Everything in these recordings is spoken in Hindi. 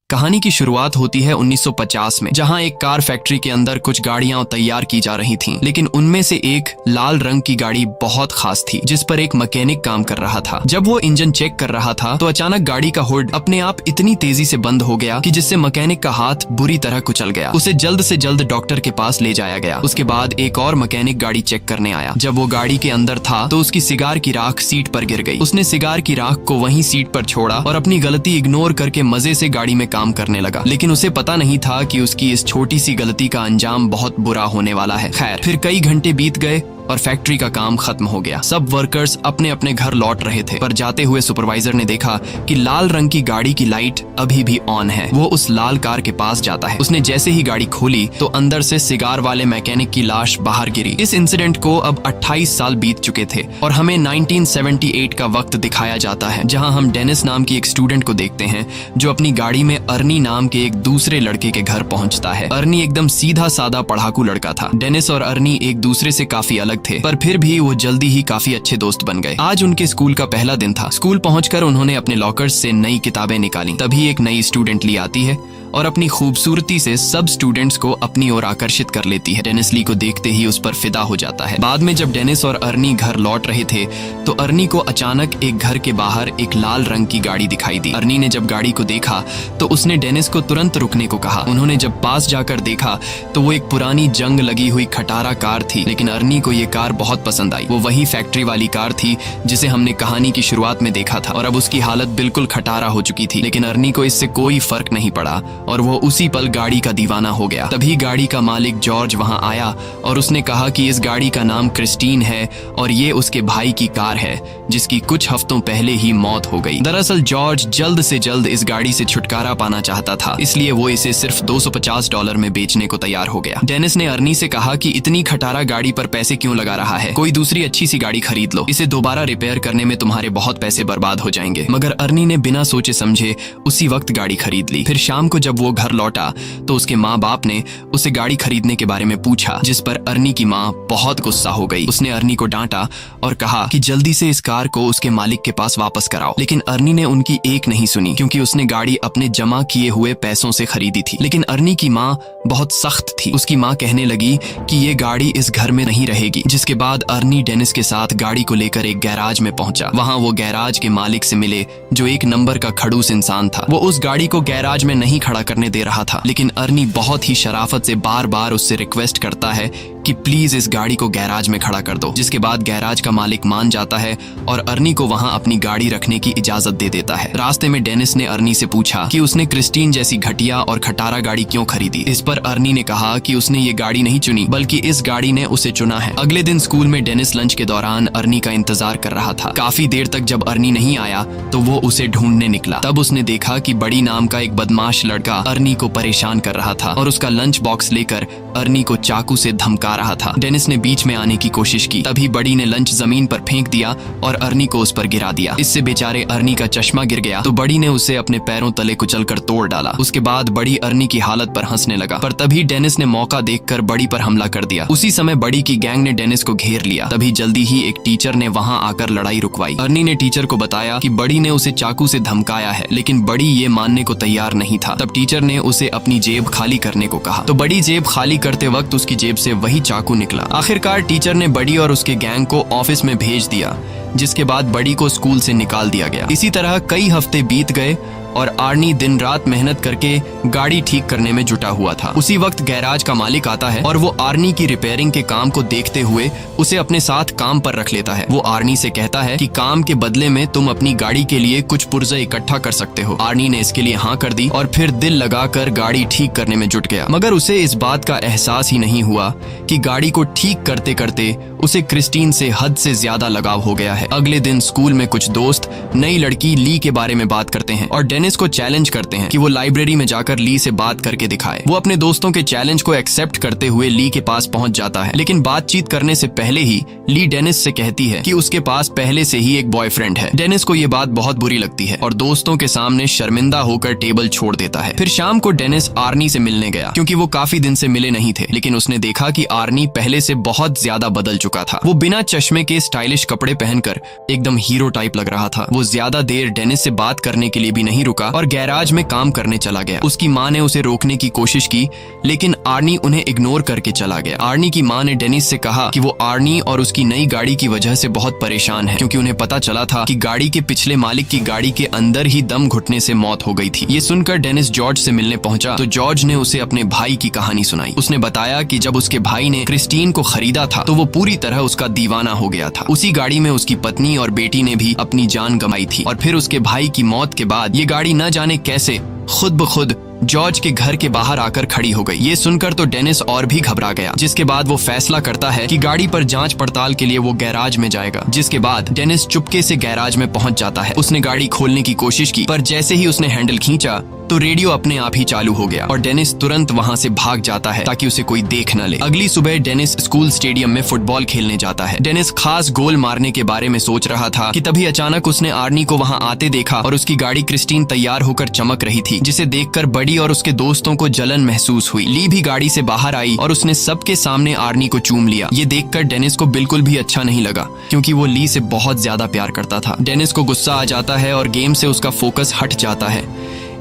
कहानी की शुरुआत होती है 1950 में, जहां एक कार फैक्ट्री के अंदर कुछ गाड़ियां तैयार की जा रही थीं। लेकिन उनमें से एक लाल रंग की गाड़ी बहुत खास थी, जिस पर एक मैकेनिक काम कर रहा था। जब वो इंजन चेक कर रहा था तो अचानक गाड़ी का हुड अपने आप इतनी तेजी से बंद हो गया कि जिससे मैकेनिक का हाथ बुरी तरह कुचल गया। उसे जल्द से जल्द डॉक्टर के पास ले जाया गया। उसके बाद एक और मैकेनिक गाड़ी चेक करने आया। जब वो गाड़ी के अंदर था तो उसकी सिगार की राख सीट पर गिर गई। उसने सिगार की राख को वहीं सीट पर छोड़ा और अपनी गलती इग्नोर करके मजे से गाड़ी में काम करने लगा। लेकिन उसे पता नहीं था कि उसकी इस छोटी सी गलती का अंजाम बहुत बुरा होने वाला है। खैर, फिर कई घंटे बीत गए और फैक्ट्री का काम खत्म हो गया। सब वर्कर्स अपने अपने घर लौट रहे थे, पर जाते हुए सुपरवाइजर ने देखा कि लाल रंग की गाड़ी की लाइट अभी भी ऑन है। वो उस लाल कार के पास जाता है। उसने जैसे ही गाड़ी खोली तो अंदर से सिगार वाले मैकेनिक की लाश बाहर गिरी। इस इंसिडेंट को अब 28 साल बीत चुके थे और हमें 1978 का वक्त दिखाया जाता है, जहां हम डेनिस नाम की एक स्टूडेंट को देखते हैं जो अपनी गाड़ी में अर्नी नाम के एक दूसरे लड़के के घर पहुंचता है। अर्नी एकदम सीधा साधा पढ़ाकू लड़का था। डेनिस और अर्नी एक दूसरे से काफी अलग थे, पर फिर भी वो जल्दी ही काफी अच्छे दोस्त बन गए। आज उनके स्कूल का पहला दिन था। स्कूल पहुंचकर उन्होंने अपने लॉकर्स से नई किताबें निकाली। तभी एक नई स्टूडेंट ली आती है और अपनी खूबसूरती से सब स्टूडेंट्स को अपनी ओर आकर्षित कर लेती है। डेनिस ली को देखते ही उस पर फिदा हो जाता है। बाद में जब डेनिस और अर्नी घर लौट रहे थे तो अर्नी को अचानक एक घर के बाहर एक लाल रंग की गाड़ी दिखाई दी। अर्नी ने जब गाड़ी को देखा तो उसने डेनिस को तुरंत रुकने को कहा। उन्होंने जब पास जाकर देखा तो वो एक पुरानी जंग लगी हुई खटारा कार थी, लेकिन अर्नी को ये कार बहुत पसंद आई। वो वही फैक्ट्री वाली कार थी जिसे हमने कहानी की शुरुआत में देखा था, और अब उसकी हालत बिल्कुल खटारा हो चुकी थी। लेकिन अर्नी को इससे कोई फर्क नहीं पड़ा और वो उसी पल गाड़ी का दीवाना हो गया। तभी गाड़ी का मालिक जॉर्ज वहां आया और उसने कहा कि इस गाड़ी का नाम क्रिस्टीन है और ये उसके भाई की कार है जिसकी कुछ हफ्तों पहले ही मौत हो गई। दरअसल जॉर्ज जल्द से जल्द इस गाड़ी से छुटकारा पाना चाहता था, इसलिए वो इसे सिर्फ $250 में बेचने को तैयार हो गया। डेनिस ने अर्नी से कहा कि इतनी खटारा गाड़ी पर पैसे क्यों लगा रहा है, कोई दूसरी अच्छी सी गाड़ी खरीद लो। इसे दोबारा रिपेयर करने में तुम्हारे बहुत पैसे बर्बाद हो जाएंगे। मगर अर्नी ने बिना सोचे समझे उसी वक्त गाड़ी खरीद ली। फिर शाम को जब वो घर लौटा तो उसके माँ बाप ने उसे गाड़ी खरीदने के बारे में पूछा, जिस पर अर्नी की माँ बहुत गुस्सा हो गई। उसने अर्नी को डांटा और कहा कि जल्दी से इस कार को उसके मालिक के पास वापस कराओ। लेकिन अर्नी ने उनकी एक नहीं सुनी, क्योंकि उसने गाड़ी अपने जमा किए हुए पैसों से खरीदी थी। लेकिन अर्नी की माँ बहुत सख्त थी। उसकी माँ कहने लगी कि ये गाड़ी इस घर में नहीं रहेगी। जिसके बाद अर्नी डेनिस के साथ गाड़ी को लेकर एक गैराज में पहुंचा। वहां वो गैराज के मालिक से मिले, जो एक नंबर का खड़ूस इंसान था। वो उस गाड़ी को गैराज में नहीं खड़ा करने दे रहा था, लेकिन अर्नी बहुत ही शराफत से बार बार उससे रिक्वेस्ट करता है कि प्लीज इस गाड़ी को गैराज में खड़ा कर दो। जिसके बाद गैराज का मालिक मान जाता है और अर्नी को वहां अपनी गाड़ी रखने की इजाजत दे देता है। रास्ते में डेनिस ने अर्नी से पूछा कि उसने क्रिस्टीन जैसी घटिया और खटारा गाड़ी क्यों खरीदी। इस पर अर्नी ने कहा कि उसने ये गाड़ी नहीं चुनी, बल्कि इस गाड़ी ने उसे चुना है। अगले दिन स्कूल में डेनिस लंच के दौरान अर्नी का इंतजार कर रहा था। काफी देर तक जब अर्नी नहीं आया तो वो उसे ढूंढने निकला। तब उसने देखा कि बड़ी नाम का एक बदमाश लड़का अर्नी को परेशान कर रहा था और उसका लंच बॉक्स लेकर अर्नी को चाकू से धमका रहा था। डेनिस ने बीच में आने की कोशिश की, तभी बड़ी ने लंच जमीन पर फेंक दिया और अर्नी को उस पर गिरा दिया। इससे बेचारे अर्नी का चश्मा गिर गया तो बड़ी ने उसे अपने पैरों तले कुचलकर तोड़ डाला। उसके बाद बड़ी अर्नी की हालत पर हंसने लगा, पर तभी डेनिस ने मौका देखकर बड़ी पर हमला कर दिया। उसी समय बड़ी की गैंग ने डेनिस को घेर लिया। तभी जल्दी ही एक टीचर ने वहां आकर लड़ाई रुकवाई। अर्नी ने टीचर को बताया कि बड़ी ने उसे चाकू से धमकाया है, लेकिन बड़ी ये मानने को तैयार नहीं था। तब टीचर ने उसे अपनी जेब खाली करने को कहा, तो बड़ी जेब खाली करते वक्त उसकी जेब से वही चाकू निकला। आखिरकार टीचर ने बड़ी और उसके गैंग को ऑफिस में भेज दिया, जिसके बाद बड़ी को स्कूल से निकाल दिया गया। इसी तरह कई हफ्ते बीत गए और आर्नी दिन रात मेहनत करके गाड़ी ठीक करने में जुटा हुआ था। उसी वक्त गैराज का मालिक आता है और वो आर्नी की रिपेयरिंग के काम को देखते हुए उसे अपने साथ काम पर रख लेता है। वो आर्नी से कहता है कि काम के बदले में तुम अपनी गाड़ी के लिए कुछ पुर्जे इकट्ठा कर सकते हो। आर्नी ने इसके लिए हाँ कर दी और फिर दिल लगाकर गाड़ी ठीक करने में जुट गया। मगर उसे इस बात का एहसास ही नहीं हुआ कि गाड़ी को ठीक करते करते उसे क्रिस्टीन से हद से ज्यादा लगाव हो गया है। अगले दिन स्कूल में कुछ दोस्त नई लड़की ली के बारे में बात करते हैं और डेनिस को चैलेंज करते हैं कि वो लाइब्रेरी में जाकर ली से बात करके दिखाए। वो अपने दोस्तों के चैलेंज को एक्सेप्ट करते हुए ली के पास पहुंच जाता है, लेकिन बातचीत करने से पहले ही ली डेनिस से कहती है कि उसके पास पहले से ही एक बॉयफ्रेंड है। डेनिस को ये बात बहुत बुरी लगती है और दोस्तों के सामने शर्मिंदा होकर टेबल छोड़ देता है। फिर शाम को डेनिस आर्नी से मिलने गया, क्योंकि वो काफी दिन से मिले नहीं थे। लेकिन उसने देखा कि आर्नी पहले से बहुत ज्यादा बदल चुका था। वो बिना चश्मे के स्टाइलिश कपड़े पहनकर एकदम हीरो टाइप लग रहा था। वो ज्यादा देर डेनिस से बात करने के लिए भी नहीं रुका रुका और गैराज में काम करने चला गया। उसकी माँ ने उसे रोकने की कोशिश की, लेकिन आर्नी उन्हें इग्नोर करके चला गया। आर्नी की माँ ने डेनिस से कहा कि वो आर्नी और उसकी नई गाड़ी की वजह से बहुत परेशान है, क्योंकि उन्हें पता चला था कि गाड़ी के पिछले मालिक की गाड़ी के अंदर ही दम घुटने से मौत हो गई थी। ये सुनकर डेनिस जॉर्ज से मिलने पहुंचा तो जॉर्ज ने उसे अपने भाई की कहानी सुनाई। उसने बताया कि जब उसके भाई ने क्रिस्टीन को खरीदा था तो वो पूरी तरह उसका दीवाना हो गया था। उसी गाड़ी में उसकी पत्नी और बेटी ने भी अपनी जान गंवाई थी और फिर उसके भाई की मौत के बाद ये गाड़ी न जाने कैसे खुद ब खुद जॉर्ज के घर के बाहर आकर खड़ी हो गई। ये सुनकर तो डेनिस और भी घबरा गया, जिसके बाद वो फैसला करता है कि गाड़ी पर जांच पड़ताल के लिए वो गैराज में जाएगा। जिसके बाद डेनिस चुपके से गैराज में पहुंच जाता है। उसने गाड़ी खोलने की कोशिश की, पर जैसे ही उसने हैंडल खींचा तो रेडियो अपने आप ही चालू हो गया और डेनिस तुरंत वहां से भाग जाता है ताकि उसे कोई देख न ले। अगली सुबह डेनिस स्कूल स्टेडियम में फुटबॉल खेलने जाता है। डेनिस खास गोल मारने के बारे में सोच रहा था कि तभी अचानक उसने आर्नी को वहां आते देखा और उसकी गाड़ी क्रिस्टीन तैयार होकर चमक रही थी, जिसे देखकर बडी और उसके दोस्तों को जलन महसूस हुई। ली भी गाड़ी से बाहर आई और उसने सबके सामने आर्नी को चूम लिया। ये देखकर डेनिस को बिल्कुल भी अच्छा नहीं लगा, क्योंकि वो ली से बहुत ज्यादा प्यार करता था। डेनिस को गुस्सा आ जाता है और गेम से उसका फोकस हट जाता है।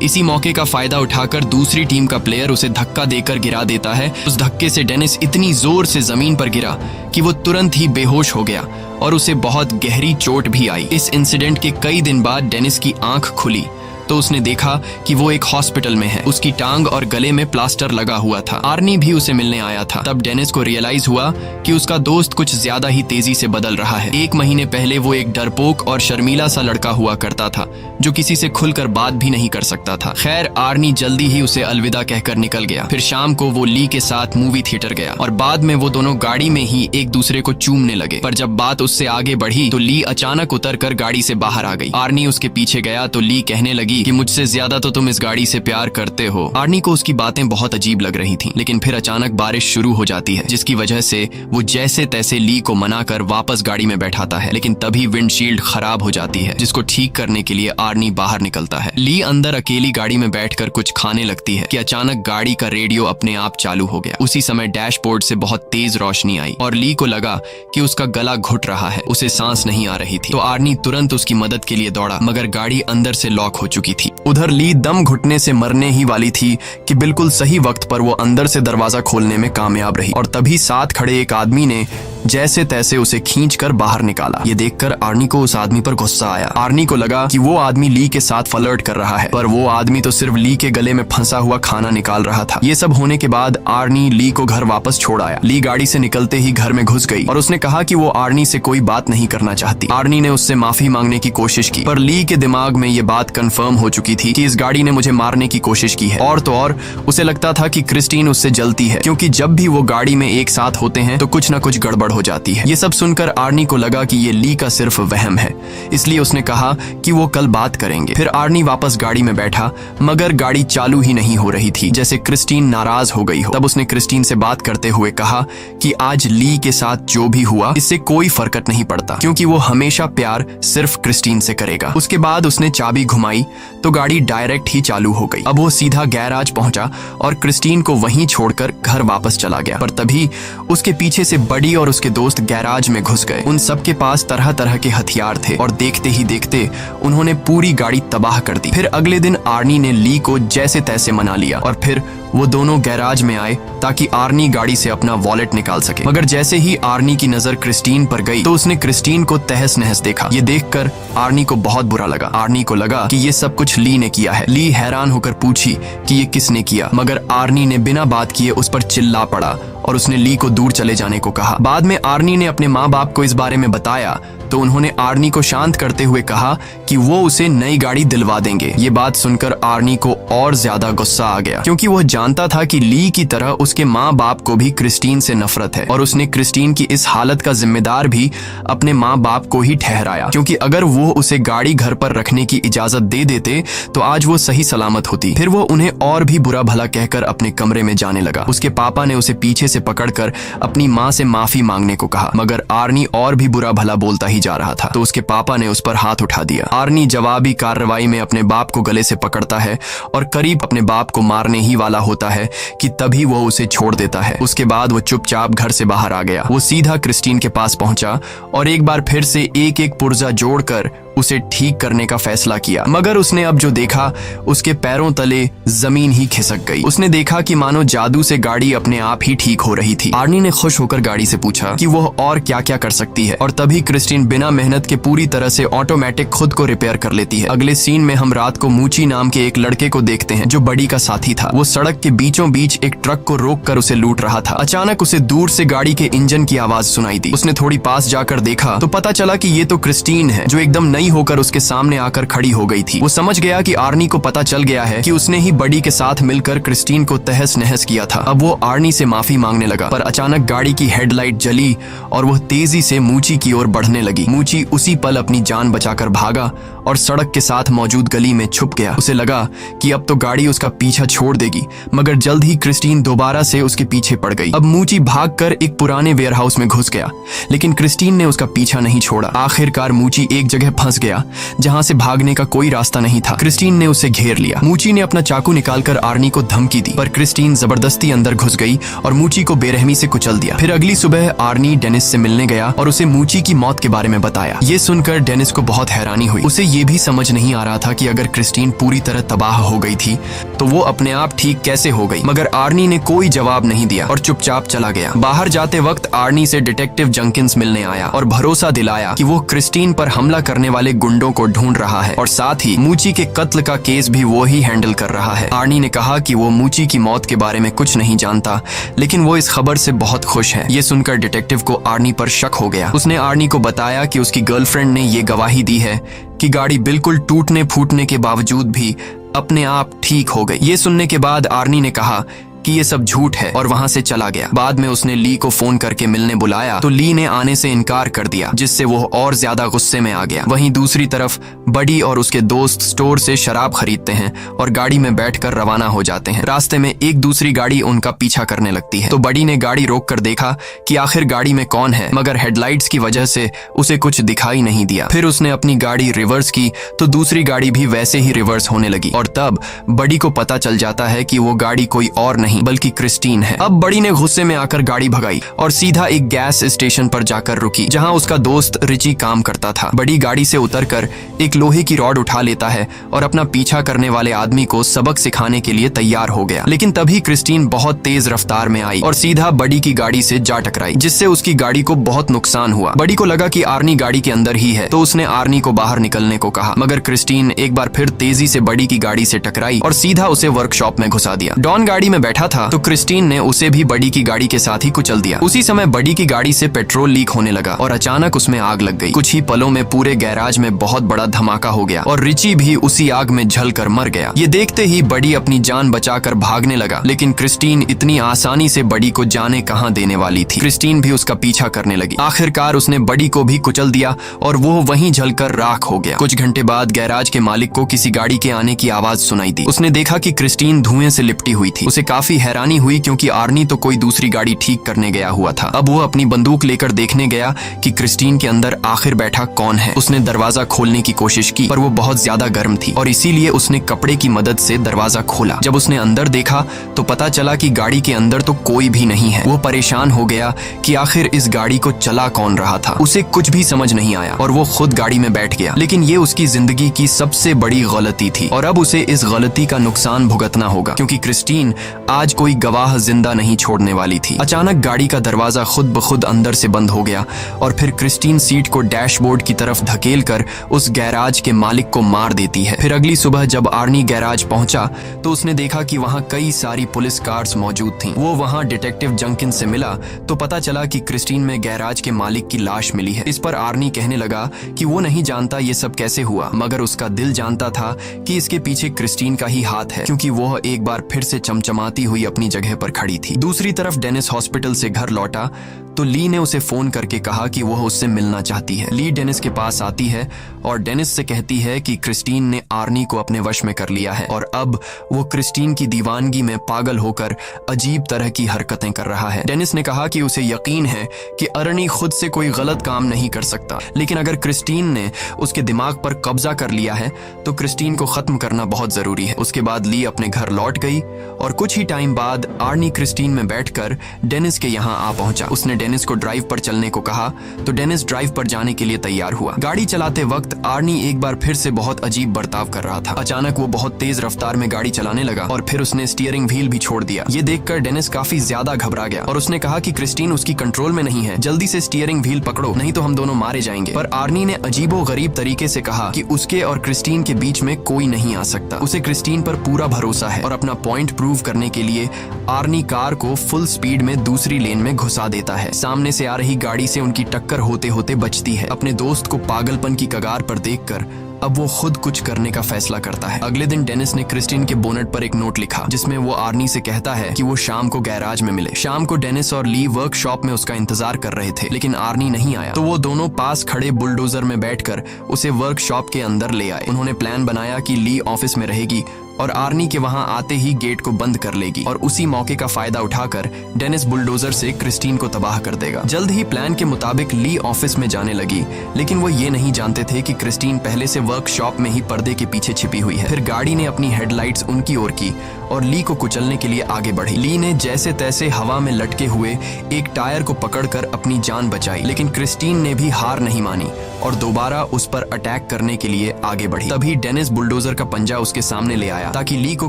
इसी मौके का फायदा उठाकर दूसरी टीम का प्लेयर उसे धक्का देकर गिरा देता है। उस धक्के से डेनिस इतनी जोर से जमीन पर गिरा कि वो तुरंत ही बेहोश हो गया और उसे बहुत गहरी चोट भी आई। इस इंसिडेंट के कई दिन बाद डेनिस की आंख खुली तो उसने देखा कि वो एक हॉस्पिटल में है। उसकी टांग और गले में प्लास्टर लगा हुआ था। आर्नी भी उसे मिलने आया था। तब डेनिस को रियलाइज हुआ कि उसका दोस्त कुछ ज्यादा ही तेजी से बदल रहा है। 1 महीने पहले वो एक डरपोक और शर्मीला सा लड़का हुआ करता था, जो किसी से खुलकर बात भी नहीं कर सकता था। खैर, आर्नी जल्दी ही उसे अलविदा कहकर निकल गया। फिर शाम को वो ली के साथ मूवी थिएटर गया और बाद में वो दोनों गाड़ी में ही एक दूसरे को चूमने लगे। पर जब बात उससे आगे बढ़ी तो ली अचानक उतरकर गाड़ी से बाहर आ गई। आर्नी उसके पीछे गया तो ली कहने लगी कि मुझसे ज्यादा तो तुम इस गाड़ी से प्यार करते हो। आर्नी को उसकी बातें बहुत अजीब लग रही थीं, लेकिन फिर अचानक बारिश शुरू हो जाती है, जिसकी वजह से वो जैसे तैसे ली को मनाकर वापस गाड़ी में बैठाता है। लेकिन तभी विंडशील्ड खराब हो जाती है, जिसको ठीक करने के लिए आर्नी बाहर निकलता है। ली अंदर अकेली गाड़ी में बैठकर कुछ खाने लगती है कि अचानक गाड़ी का रेडियो अपने आप चालू हो गया। उसी समय डैशबोर्ड से बहुत तेज रोशनी आई और ली को लगा कि उसका गला घुट रहा है, उसे सांस नहीं आ रही थी। तो आर्नी तुरंत उसकी मदद के लिए दौड़ा, मगर गाड़ी अंदर से लॉक हो चुकी थी। उधर ली दम घुटने से मरने ही वाली थी कि बिल्कुल सही वक्त पर वो अंदर से दरवाजा खोलने में कामयाब रही और तभी साथ खड़े एक आदमी ने जैसे तैसे उसे खींचकर बाहर निकाला। ये देखकर आर्नी को उस आदमी पर गुस्सा आया। आर्नी को लगा कि वो आदमी ली के साथ फ्लर्ट कर रहा है, पर वो आदमी तो सिर्फ ली के गले में फंसा हुआ खाना निकाल रहा था। ये सब होने के बाद आर्नी ली को घर वापस छोड़ आया। ली गाड़ी से निकलते ही घर में घुस गई और उसने कहा कि वो आर्नी से कोई बात नहीं करना चाहती। आर्नी ने उससे माफी मांगने की कोशिश की, पर ली के दिमाग में ये बात कंफर्म हो चुकी थी कि इस गाड़ी ने मुझे मारने की कोशिश की है। और तो और उसे लगता था कि क्रिस्टीन उससे जलती है, क्योंकि जब भी वो गाड़ी में एक साथ होते हैं तो कुछ न कुछ गड़बड़ हो जाती है। ये सब सुनकर आर्नी को लगा कि ये ली का सिर्फ वहम है, इसलिए उसने कहा कि वो कल बात करेंगे। फिर आर्नी वापस गाड़ी में बैठा, मगर गाड़ी चालू ही नहीं हो रही थी, जैसे क्रिस्टीन नाराज हो गई हो। तब उसने क्रिस्टीन से बात करते हुए कहा कि आज ली के साथ जो भी हुआ इससे कोई फर्क नहीं पड़ता, क्योंकि वो हमेशा प्यार सिर्फ क्रिस्टीन से करेगा। उसके बाद उसने चाबी घुमाई तो गाड़ी डायरेक्ट ही चालू हो गई। अब वो सीधा गैराज पहुंचा और क्रिस्टीन को वहीं छोड़कर घर वापस चला गया। पर तभी उसके पीछे से बडी और उसके दोस्त गैराज में घुस गए। उन सबके पास तरह तरह के हथियार थे और देखते ही देखते उन्होंने पूरी गाड़ी तबाह कर दी। फिर अगले दिन आर्नी ने ली को जैसे तैसे मना लिया और फिर वो दोनों गैराज में आए ताकि आर्नी गाड़ी से अपना वॉलेट निकाल सके। मगर जैसे ही आर्नी की नजर क्रिस्टीन पर गई तो उसने क्रिस्टीन को तहस नहस देखा। ये देखकर आर्नी को बहुत बुरा लगा। आर्नी को लगा कि ये सब कुछ ली ने किया है। ली हैरान होकर पूछी कि ये किसने किया, मगर आर्नी ने बिना बात किए उस पर चिल्ला पड़ा और उसने ली को दूर चले जाने को कहा। बाद में आर्नी ने अपने माँ बाप को इस बारे में बताया तो उन्होंने आर्नी को शांत करते हुए कहा कि वो उसे नई गाड़ी दिलवा देंगे। ये बात सुनकर आर्नी को और ज्यादा गुस्सा आ गया, क्योंकि वह जानता था कि ली की तरह उसके माँ बाप को भी क्रिस्टीन से नफरत है और उसने क्रिस्टीन की इस हालत का जिम्मेदार भी अपने माँ बाप को ही ठहराया, क्योंकि अगर वो उसे गाड़ी घर पर रखने की इजाजत दे देते तो आज वो सही सलामत होती। फिर वो उन्हें और भी बुरा भला कहकर अपने कमरे में जाने लगा। उसके पापा ने उसे पीछे से पकड़कर अपनी माँ से माफी मांगने को कहा, मगर आर्नी और भी बुरा भला बोलता ही जा रहा था तो उसके पापा ने उस पर हाथ उठा दिया। आर्नी जवाबी कार्रवाई में अपने बाप को गले से पकड़ता है और करीब अपने बाप को मारने ही वाला होता है कि तभी वो उसे छोड़ देता है। उसके बाद वो चुपचाप घर से बाहर आ गया। वो सीधा क्रिस्टीन के पास पहुंचा और एक बार फिर से एक एक पुर्जा जोड़कर उसे ठीक करने का फैसला किया, मगर उसने अब जो देखा उसके पैरों तले जमीन ही खिसक गई। उसने देखा कि मानो जादू से गाड़ी अपने आप ही ठीक हो रही थी। आर्नी ने खुश होकर गाड़ी से पूछा कि वह और क्या क्या कर सकती है, और तभी क्रिस्टीन बिना मेहनत के पूरी तरह से ऑटोमेटिक खुद को रिपेयर कर लेती है। अगले सीन में हम रात को मूची नाम के एक लड़के को देखते हैं जो बडी का साथी था। वो सड़क के बीचों बीच एक ट्रक को रोककर उसे लूट रहा था। अचानक उसे दूर से गाड़ी के इंजन की आवाज सुनाई दी। उसने थोड़ी पास जाकर देखा तो पता चला कि ये तो क्रिस्टीन है, जो एकदम नई होकर उसके सामने आकर खड़ी हो गई थी। वो समझ गया कि आर्नी को पता चल गया है कि उसने ही बडी के साथ मिलकर क्रिस्टीन को तहस नहस किया था। अब वो आर्नी से माफी मांगने लगा, पर अचानक गाड़ी की हेडलाइट जली और वह तेजी से मूची की ओर बढ़ने लगी। मूची उसी पल अपनी जान बचाकर भागा और सड़क के साथ मौजूद गली में छुप गया। उसे लगा कि अब तो गाड़ी उसका पीछा छोड़ देगी, मगर जल्द ही क्रिस्टीन दोबारा से उसके पीछे पड़ गई। अब मूची भागकर एक पुराने वेयरहाउस में घुस गया, लेकिन क्रिस्टीन ने उसका पीछा नहीं छोड़ा। आखिरकार मूची एक जगह फंस गया जहां से भागने का कोई रास्ता नहीं था। क्रिस्टीन ने उसे घेर लिया। मूची ने अपना चाकू निकालकर आर्नी को धमकी दी, पर क्रिस्टीन जबरदस्ती अंदर घुस गई और मूची को बेरहमी से कुचल दिया। फिर अगली सुबह आर्नी डेनिस से मिलने गया और उसे मूची की मौत के बारे में बताया। ये सुनकर डेनिस को बहुत हैरानी हुई। उसे ये भी समझ नहीं आ रहा था कि अगर क्रिस्टीन पूरी तरह तबाह हो गई थी तो वो अपने आप ठीक कैसे हो गई। मगर आर्नी ने कोई जवाब नहीं दिया और चुपचाप चला गया। बाहर जाते वक्त आर्नी से डिटेक्टिव जंकिंस मिलने आया और भरोसा दिलाया कि वो क्रिस्टीन पर हमला करने वाले गुंडों को ढूंढ रहा है और साथ ही मूची के कत्ल का केस भी वो ही हैंडल कर रहा है। आर्नी ने कहा कि वो मूची की मौत के बारे में कुछ नहीं जानता, लेकिन वो इस खबर से बहुत खुश है। ये सुनकर डिटेक्टिव को आर्नी पर शक हो गया। उसने आर्नी को बताया कि उसकी गर्लफ्रेंड ने ये गवाही दी है कि गाड़ी बिल्कुल टूटने फूटने के बावजूद भी अपने आप ठीक हो गई। ये सुनने के बाद आर्नी ने कहा कि ये सब झूठ है और वहां से चला गया। बाद में उसने ली को फोन करके मिलने बुलाया तो ली ने आने से इनकार कर दिया, जिससे वो और ज्यादा गुस्से में आ गया। वहीं दूसरी तरफ बडी और उसके दोस्त स्टोर से शराब खरीदते हैं और गाड़ी में बैठकर रवाना हो जाते हैं। रास्ते में एक दूसरी गाड़ी उनका पीछा करने लगती है, तो बडी ने गाड़ी रोक कर देखा कि आखिर गाड़ी में कौन है, मगर हेडलाइट्स की वजह से उसे कुछ दिखाई नहीं दिया। फिर उसने अपनी गाड़ी रिवर्स की तो दूसरी गाड़ी भी वैसे ही रिवर्स होने लगी और तब बडी को पता चल जाता है कि वो गाड़ी कोई और नहीं बल्कि क्रिस्टीन है। अब बडी ने गुस्से में आकर गाड़ी भगाई और सीधा एक गैस स्टेशन पर जाकर रुकी जहां उसका दोस्त रिची काम करता था। बडी गाड़ी से उतरकर एक लोहे की रॉड उठा लेता है और अपना पीछा करने वाले आदमी को सबक सिखाने के लिए तैयार हो गया। लेकिन तभी क्रिस्टीन बहुत तेज रफ्तार में आई और सीधा बडी की गाड़ी से जा टकराई, जिससे उसकी गाड़ी को बहुत नुकसान हुआ। बडी को लगा कि आर्नी गाड़ी के अंदर ही है, तो उसने आर्नी को बाहर निकलने को कहा, मगर क्रिस्टीन एक बार फिर तेजी से बडी की गाड़ी से टकराई और सीधा उसे वर्कशॉप में घुसा दिया। डॉन गाड़ी में बैठा था तो क्रिस्टीन ने उसे भी बडी की गाड़ी के साथ ही कुचल दिया। उसी समय बडी की गाड़ी से पेट्रोल लीक होने लगा और अचानक उसमें आग लग गई। कुछ ही पलों में पूरे गैराज में बहुत बड़ा धमाका हो गया और रिची भी उसी आग में जलकर मर गया। ये देखते ही बडी अपनी जान बचाकर भागने लगा, लेकिन क्रिस्टीन इतनी आसानी से बडी को जाने कहां देने वाली थी। क्रिस्टीन भी उसका पीछा करने लगी। आखिरकार उसने बडी को भी कुचल दिया और वो वहीं जलकर राख हो गया। कुछ घंटे बाद गैराज के मालिक को किसी गाड़ी के आने की आवाज सुनाई दी। उसने देखा कि क्रिस्टीन धुएं से लिपटी हुई थी। उसे काफी हैरानी हुई क्योंकि आर्नी तो कोई दूसरी गाड़ी ठीक करने गया हुआ था। अब वो अपनी बंदूक लेकर देखने गया कि क्रिस्टीन के अंदर आखिर बैठा कौन है। उसने दरवाजा खोलने की कोशिश की, पर वो बहुत ज्यादा गर्म थी और इसीलिए उसने कपड़े की मदद से दरवाजा खोला। जब उसने अंदर देखा तो पता चला कि गाड़ी के अंदर तो कोई भी नहीं है। वो परेशान हो गया कि आखिर इस गाड़ी को चला कौन रहा था। उसे कुछ भी समझ नहीं आया और वो खुद गाड़ी में बैठ गया। लेकिन ये उसकी जिंदगी की सबसे बड़ी गलती थी और अब उसे इस गलती का नुकसान भुगतना होगा, क्योंकि क्रिस्टीन आज कोई गवाह जिंदा नहीं छोड़ने वाली थी। अचानक गाड़ी का दरवाजा खुद ब खुद अंदर से बंद हो गया और फिर क्रिस्टीन सीट को डैशबोर्ड की तरफ धकेलकर उस गैराज के मालिक को मार देती है। फिर अगली सुबह जब आर्नी गैराज पहुंचा तो उसने देखा कि वहां कई सारी पुलिस कार्स मौजूद थीं। वो वहां डिटेक्टिव जंकिन से मिला तो पता चला कि क्रिस्टीन में गैराज के मालिक की लाश मिली है। इस पर आर्नी कहने लगा कि वो नहीं जानता ये सब कैसे हुआ, मगर उसका दिल जानता था कि इसके पीछे क्रिस्टीन का ही हाथ है, क्योंकि वो एक बार फिर से चमचमाती हुई अपनी जगह पर खड़ी थी। दूसरी तरफ डेनिस हॉस्पिटल से घर लौटा तो ली ने उसे फोन करके कहा कि वह उससे मिलना चाहती है। ली डेनिस के पास आती है और डेनिस से कहती है कि क्रिस्टीन ने आर्नी को अपने वश में कर लिया है और अब वो क्रिस्टीन की दीवानगी में पागल होकर अजीब तरह की हरकतें कर रहा है। डेनिस ने कहा कि उसे यकीन है कि आर्नी खुद से कोई गलत काम नहीं कर सकता, लेकिन अगर क्रिस्टीन ने उसके दिमाग पर कब्जा कर लिया है तो क्रिस्टीन को खत्म करना बहुत जरूरी है। उसके बाद ली अपने घर लौट गई और कुछ ही टाइम बाद आर्नी क्रिस्टीन में बैठकर डेनिस के यहाँ आ पहुंचा। उसने डेनिस को ड्राइव पर चलने को कहा तो डेनिस ड्राइव पर जाने के लिए तैयार हुआ। गाड़ी चलाते वक्त आर्नी एक बार फिर से बहुत अजीब बर्ताव कर रहा था। अचानक वो बहुत तेज रफ्तार में गाड़ी चलाने लगा और फिर उसने स्टीयरिंग व्हील भी छोड़ दिया। ये देखकर डेनिस काफी ज्यादा घबरा गया और उसने कहा कि क्रिस्टीन उसकी कंट्रोल में नहीं है, जल्दी से स्टीयरिंग व्हील पकड़ो नहीं तो हम दोनों मारे जाएंगे। पर आर्नी ने अजीबो गरीब तरीके से कहा कि उसके और क्रिस्टीन के बीच में कोई नहीं आ सकता। उसे क्रिस्टीन पर पूरा भरोसा है और अपना पॉइंट प्रूव करने के लिए आर्नी कार को फुल स्पीड में दूसरी लेन में घुसा देता है। सामने से आ रही गाड़ी से उनकी टक्कर होते होते बचती है। अपने दोस्त को पागलपन की कगार पर देखकर अब वो खुद कुछ करने का फैसला करता है। अगले दिन डेनिस ने क्रिस्टीन के बोनट पर एक नोट लिखा जिसमें वो आर्नी से कहता है कि वो शाम को गैराज में मिले। शाम को डेनिस और ली वर्कशॉप में उसका इंतजार कर रहे थे लेकिन आर्नी नहीं आया, तो वो दोनों पास खड़े बुलडोजर में बैठकर उसे वर्कशॉप के अंदर ले आए। उन्होंने प्लान बनाया कि ली ऑफिस में रहेगी और आर्नी के वहां आते ही गेट को बंद कर लेगी और उसी मौके का फायदा उठाकर डेनिस बुलडोजर से क्रिस्टीन को तबाह कर देगा। जल्द ही प्लान के मुताबिक ली ऑफिस में जाने लगी लेकिन वो ये नहीं जानते थे कि क्रिस्टीन पहले से वर्कशॉप में ही पर्दे के पीछे छिपी हुई है। फिर गाड़ी ने अपनी हेडलाइट्स उनकी ओर की और ली को कुचलने के लिए आगे बढ़ी। ली ने जैसे तैसे हवा में लटके हुए एक टायर को पकड़कर अपनी जान बचाई लेकिन क्रिस्टीन ने भी हार नहीं मानी और दोबारा उस पर अटैक करने के लिए आगे बढ़ी। तभी डेनिस बुलडोजर का पंजा उसके सामने ले आया ताकि ली को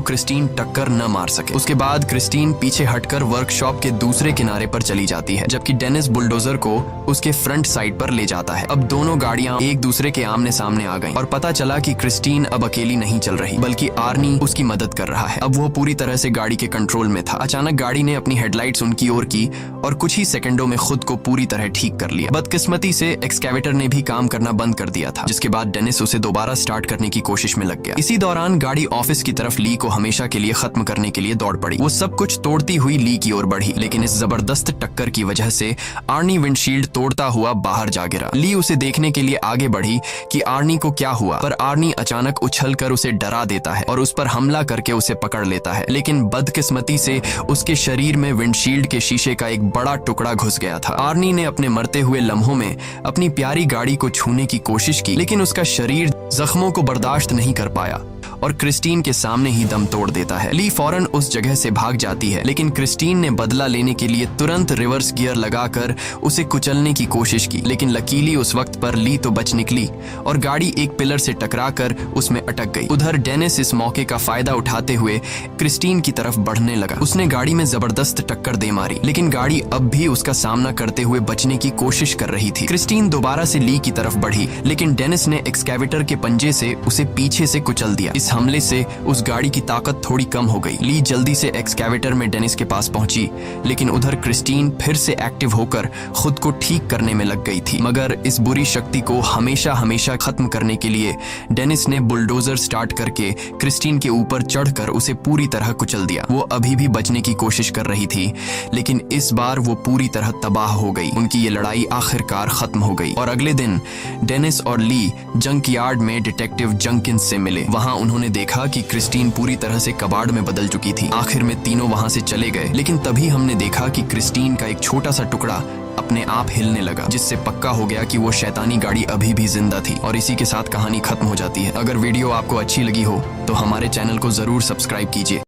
क्रिस्टीन टक्कर न मार सके। उसके बाद क्रिस्टीन पीछे हटकर वर्कशॉप के दूसरे किनारे पर चली जाती है जबकि डेनिस बुलडोजर को उसके फ्रंट साइड पर ले जाता है। अब दोनों गाड़ियां एक दूसरे के आमने सामने आ गईं और पता चला कि क्रिस्टीन अब अकेली नहीं चल रही बल्कि आर्नी उसकी मदद कर रहा है। अब वो पूरी तरह से गाड़ी के कंट्रोल में था। अचानक गाड़ी ने अपनी हेडलाइट्स उनकी ओर की और कुछ ही सेकंडों में खुद को पूरी तरह ठीक कर लिया। बदकिस्मती से एक्सकैवेटर ने भी काम करना बंद कर दिया था जिसके बाद डेनिस उसे दोबारा स्टार्ट करने की कोशिश में लग गया। इसी दौरान गाड़ी ऑफिस की तरफ ली को हमेशा के लिए खत्म करने के लिए दौड़ पड़ी। वो सब कुछ तोड़ती हुई ली की ओर बढ़ी लेकिन इस जबरदस्त टक्कर की वजह से आर्नी विंडशील्ड तोड़ता हुआ बाहर जा गिरा। ली उसे देखने के लिए आगे बढ़ी कि आर्नी को क्या हुआ, पर आर्नी अचानक उछलकर उसे डरा देता है और उस पर हमला करके उसे पकड़ लेता है। लेकिन बदकिस्मती से उसके शरीर में विंडशील्ड के शीशे का एक बड़ा टुकड़ा घुस गया था। आर्नी ने अपने मरते हुए लम्हों में अपनी प्यारी गाड़ी को छूने की कोशिश की लेकिन उसका शरीर जख्मों को बर्दाश्त नहीं कर पाया और क्रिस्टीन के सामने ही दम तोड़ देता है। ली फौरन उस जगह से भाग जाती है लेकिन क्रिस्टीन ने बदला लेने के लिए तुरंत रिवर्स गियर लगाकर उसे कुचलने की कोशिश की लेकिन लकीली उस वक्त पर ली तो बच निकली और गाड़ी एक पिलर से टकराकर उसमें अटक गई। उधर डेनिस इस मौके का फायदा उठाते हुए क्रिस्टीन की तरफ बढ़ने लगा। उसने गाड़ी में जबरदस्त टक्कर दे मारी लेकिन गाड़ी अब भी उसका सामना करते हुए बचने की कोशिश कर रही थी। क्रिस्टीन दोबारा से ली की तरफ बढ़ी लेकिन डेनिस ने एक्सकैवेटर के पंजे से उसे पीछे से कुचल दिया। इस हमले से उस गाड़ी की ताकत थोड़ी कम हो गई। ली जल्दी से एक्सकैवेटर में डेनिस के पास पहुंची लेकिन उधर क्रिस्टीन फिर से एक्टिव होकर खुद को ठीक करने में लग गई थी। मगर इस बुरी शक्ति को हमेशा हमेशा खत्म करने के लिए डेनिस ने बुलडोजर स्टार्ट करके क्रिस्टीन के ऊपर चढ़कर उसे पूरी तरह कुचल दिया। वो अभी भी बचने की कोशिश कर रही थी लेकिन इस बार वो पूरी तरह तबाह हो गई। उनकी ये लड़ाई आखिरकार खत्म हो गई और अगले दिन डेनिस और ली जंक यार्ड में डिटेक्टिव जंकिंस से मिले। वहां उन्होंने देखा कि क्रिस्टीन पूरी तरह से कबाड़ में बदल चुकी थी। आखिर में तीनों वहां से चले गए लेकिन तभी हमने देखा कि क्रिस्टीन का एक छोटा सा टुकड़ा अपने आप हिलने लगा जिससे पक्का हो गया कि वो शैतानी गाड़ी अभी भी जिंदा थी और इसी के साथ कहानी खत्म हो जाती है। अगर वीडियो आपको अच्छी लगी हो तो हमारे चैनल को जरूर सब्सक्राइब कीजिए।